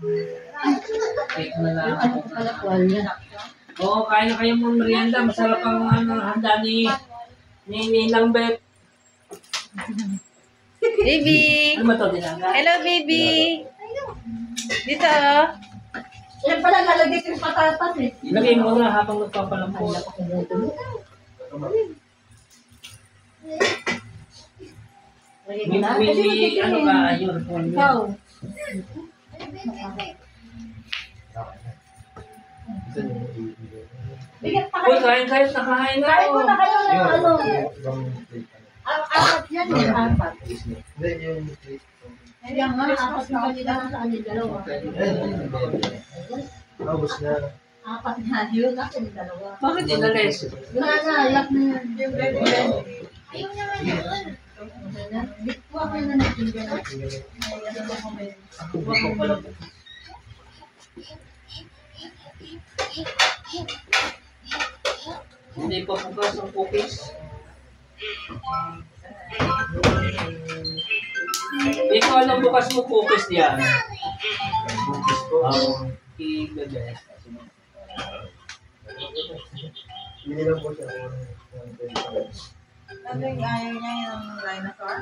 Cake na lang. Ano ko pala kuwalya? Oo, kain na kayo mong merienda. Masarap ang handa ni Ninang Bet. Baby! Ano ba ito, dinaga? Hello, baby! Dito, oh. Yan pala nalagay ko yung patatas eh. Lagay mo na habang nagpapalampo. Lagay ko na. Kasi May ano ka, ayun. ikaw. Bigat pa Uy, kayo. kain kayo, nakahain na Kain ako. ko na kayo ng ano. Apat yan eh, apat. Kaya nga, apat na kanila sa anin dalawa. Apat na yun, kasi yung dalawa. Bakit inalis? Wala na, yak na yun. Ayaw naman yun. Huwag kayo na nagtinda na. Hindi pa bukas ang cookies. Ikaw, anong bukas mo cookies diyan? Bukis ko. I-bebe. Hindi lang po siya. Ayaw niya yung dinosaur.